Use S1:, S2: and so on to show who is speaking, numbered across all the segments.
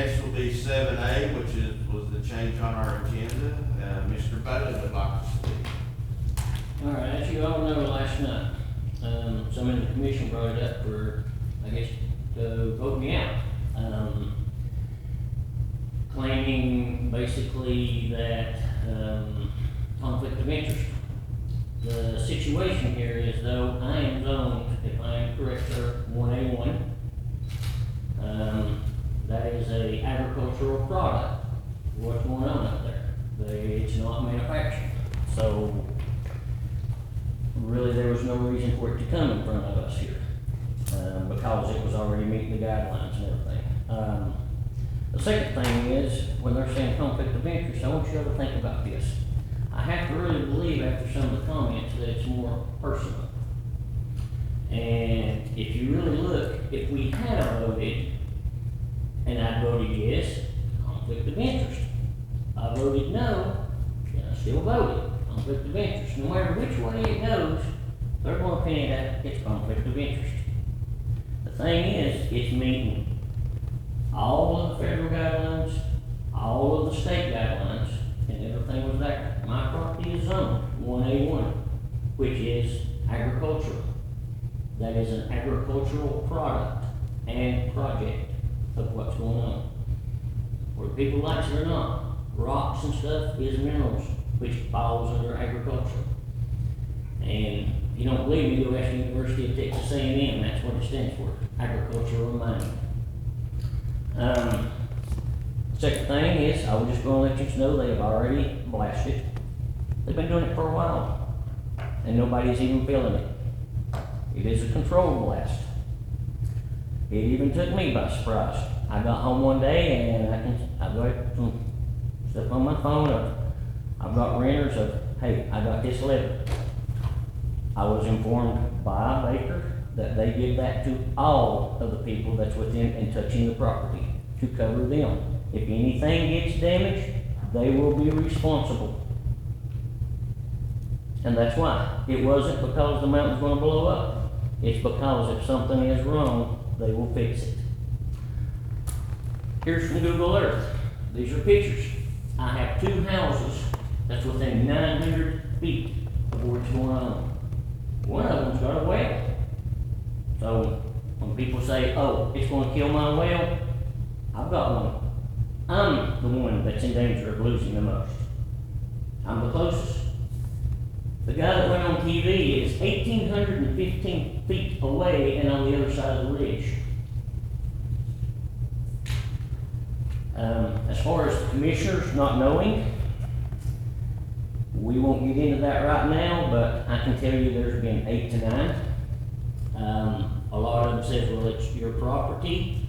S1: next will be 7A, which was the change on our agenda. Mr. Bailey would like to speak.
S2: All right, as you all know, last night, someone in the commission brought it up for, I guess, to vote me out. Claiming basically that, conflict of interest. The situation here is though I am zoned, if I am correct, sir, 1A1. That is a agricultural product. What's going on up there? It's not manufactured. So really there was no reason for it to come in front of us here, because it was already meeting the guidelines and everything. The second thing is, when they're saying conflict of interest, I want you all to think about this. I have to really believe after some of the comments that it's more personal. And if you really look, if we had voted, and I voted yes, conflict of interest. I voted no, and I still voted, conflict of interest. No matter which way it goes, they're going to pin it at it's conflict of interest. The thing is, it's meeting all of the federal guidelines, all of the state guidelines, and everything was there. My property is zoned 1A1, which is agricultural. That is an agricultural product and project of what's going on. Whether people like it or not, rocks and stuff is minerals, which falls under agriculture. And if you don't believe me, go ask the University of Texas A&M, that's what it stands for, agricultural mining. Second thing is, I was just going to let you know they have already blasted. They've been doing it for a while, and nobody's even feeling it. It is a controlled blast. It even took me by surprise. I got home one day and I've got some stuff on my phone. I've got renters of, hey, I got this letter. I was informed by Baker that they give that to all of the people that's within and touching the property to cover them. If anything gets damaged, they will be responsible. And that's why. It wasn't because the mountain's going to blow up. It's because if something is wrong, they will fix it. Here's from Google Earth. These are pictures. I have two houses that's within 900 feet of where it's going on. One of them's got a well. So when people say, oh, it's going to kill my well, I've got one. I'm the one that's in danger of losing the most. I'm the closest. The guy that went on TV is 1,815 feet away and on the other side of the ridge. As far as the commissioners not knowing, we won't get into that right now, but I can tell you there's been 8 to 9. A lot of them says, well, it's your property.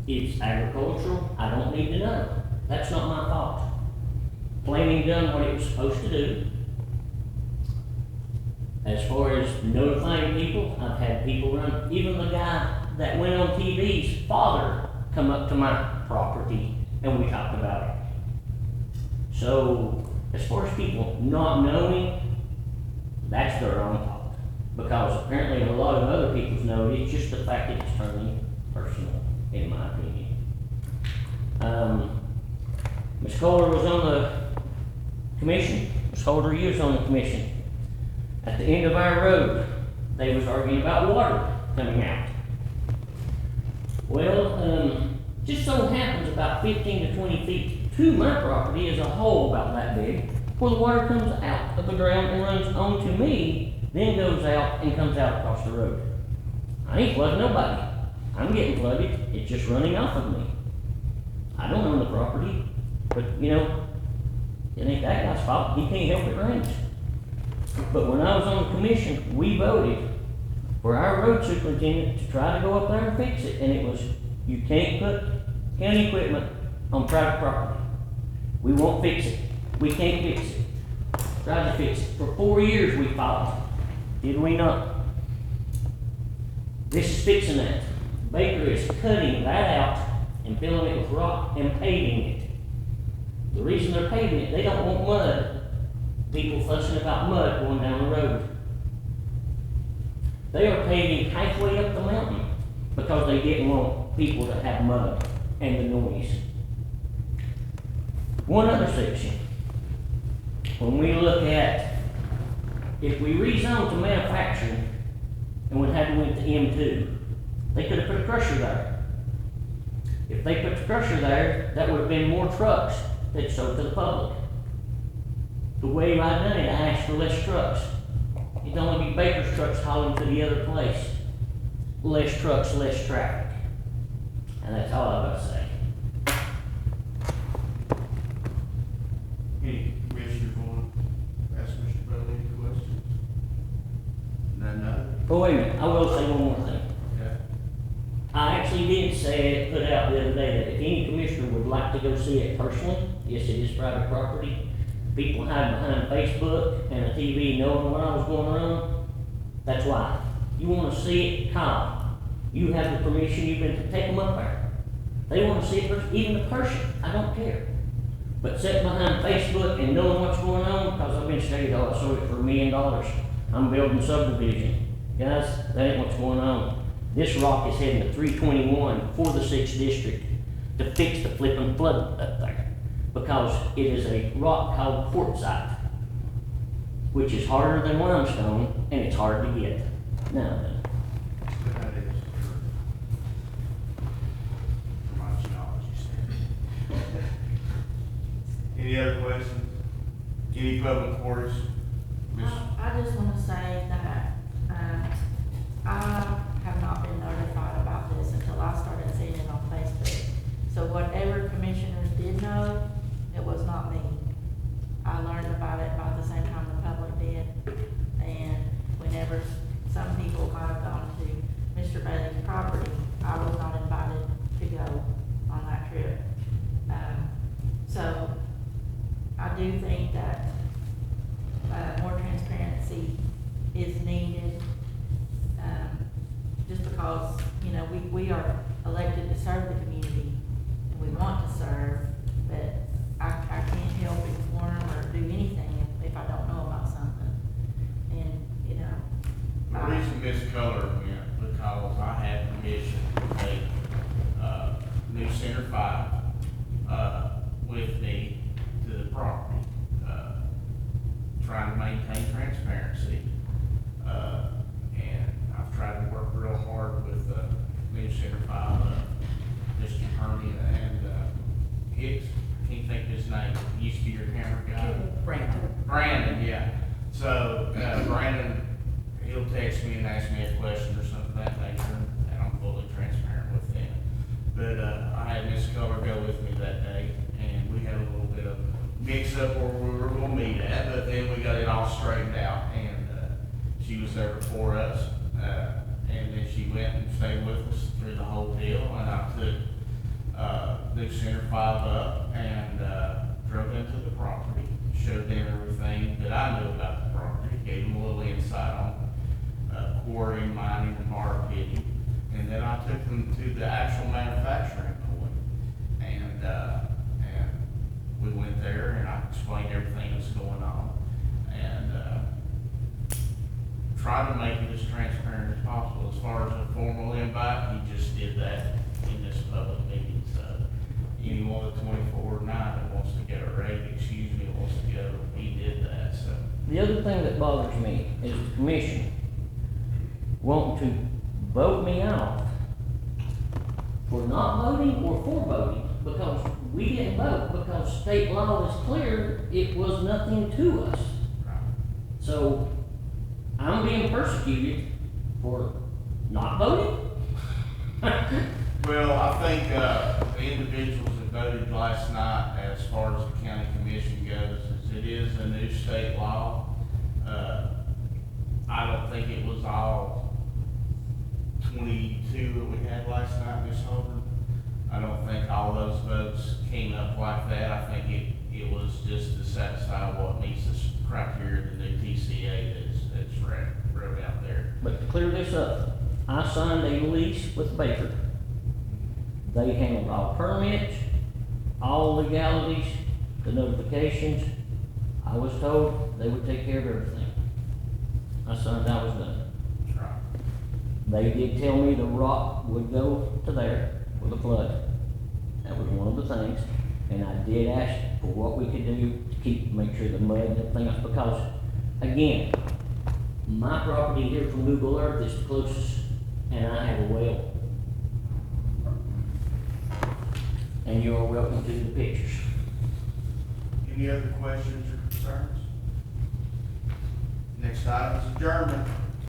S2: It's agricultural. I don't need to know. That's not my fault. Planning done what it was supposed to do. As far as notifying people, I've had people run, even the guy that went on TV's father come up to my property and we talked about it. So, as far as people not knowing, that's their own fault. Because apparently a lot of other people's know, it's just the fact that it's turning personal, in my opinion. Ms. Kohler was on the commission. Ms. Holder, you was on the commission. At the end of our road, they was arguing about water coming out. Well, just so happens about 15 to 20 feet to my property is a hole about that big, where the water comes out of the ground and runs onto me, then goes out and comes out across the road. I ain't flooding nobody. I'm getting flooded. It's just running off of me. I don't own the property, but you know, it ain't that guy's fault. He can't help it rains. But when I was on the commission, we voted for our road superintendent to try to go up there and fix it. And it was, you can't put county equipment on private property. We won't fix it. We can't fix it. Tried to fix it. For 4 years we fought. Did we not? This is fixing that. Baker is cutting that out and filling it with rock and paving it. The reason they're paving it, they don't want mud. People fussing about mud going down the road. They are paving halfway up the mountain because they didn't want people that have mud and the noise. One other section, when we look at, if we rezone to manufacturing and would have went to M2, they could have put a crusher there. If they put the crusher there, that would have been more trucks that sold to the public. The way I done it, I asked for less trucks. It'd only be Baker's trucks hauling to the other place. Less trucks, less traffic. And that's all I've got to say.
S1: Any commissioners want to ask Mr. Bell any questions? No?
S2: Oh, wait a minute, I will say one more thing.
S1: Okay.
S2: I actually did say it, put out the other day, that if any commissioner would like to go see it personally, yes, it is private property. People hide behind Facebook and a TV knowing what I was going around. That's why. You wanna see it, call. You have the permission, you've been to take them up there. They wanna see it, even the person, I don't care. But sitting behind Facebook and knowing what's going on, because I've been stated, oh, I sold it for $1 million. I'm building subdivision. Guys, that ain't what's going on. This rock is heading to 321 for the 6th district to fix the flipping flood up there. Because it is a rock called quartzite, which is harder than limestone and it's hard to get. Now then.
S1: That is true. From my geology standpoint. Any other questions? Any public works?
S3: I just want to say that, I have not been notified about this until I started seeing it on Facebook. So whatever commissioners did know, it was not me. I learned about it about the same time the public did. And whenever some people might have gone to Mr. Bailey's property, I was not invited to go on that trip. So I do think that more transparency is needed, just because, you know, we are elected to serve the community, and we want to serve, but I can't help inform or do anything if I don't know about something. And, you know.
S1: The reason Miss Color went, because I had permission to take, new center 5, with me to the property, trying to maintain transparency. And I've tried to work real hard with, new center 5, Mr. Herman and, Hicks. Can't think of his name. He used to be your camera guy. Brandon, yeah. So, Brandon, he'll text me and ask me a question or something of that nature, and I'm fully transparent with him. But, I had Miss Color go with me that day, and we had a little bit of mix up where we were gonna meet at, but then we got it all straightened out, and, she was there before us, and then she went and stayed with us through the whole deal, and I took, new center 5 up and, drove into the property, showed them everything that I knew about the property, gave them a little insight on, quarry, mining, and bar pitting, and then I took them to the actual manufacturing point, and we went there, and I explained everything that's going on, and, tried to make it as transparent as possible. As far as a formal invite, he just did that in this public meeting, so anyone at 24/9 that wants to go, or 8, excuse me, wants to go, he did that, so.
S2: The other thing that bothers me is the commission wanting to vote me out for not voting or for voting, because we didn't vote, because state law is clear, it was nothing to us.
S1: Right.
S2: So, I'm being persecuted for not voting?
S1: Well, I think, the individuals that voted last night, as far as the county commission goes, is it is a new state law. I don't think it was all 22 that we had last night, Ms. Holden. I don't think all those votes came up like that. I think it was just to satisfy what meets the criteria of the new TCA that's wrote out there.
S2: But to clear this up, I signed a lease with Baker. They handled all permits, all legalities, the notifications. I was told they would take care of everything. I signed, I was done.
S1: Right.
S2: They did tell me the rock would go to there. for the flood. That was one of the things, and I did ask for what we could do to make sure the mud and everything else, because, again, my property here from Google Earth is the closest, and I have a well. And you are welcome to the pictures.
S1: Any other questions or concerns? Next item is adjournment.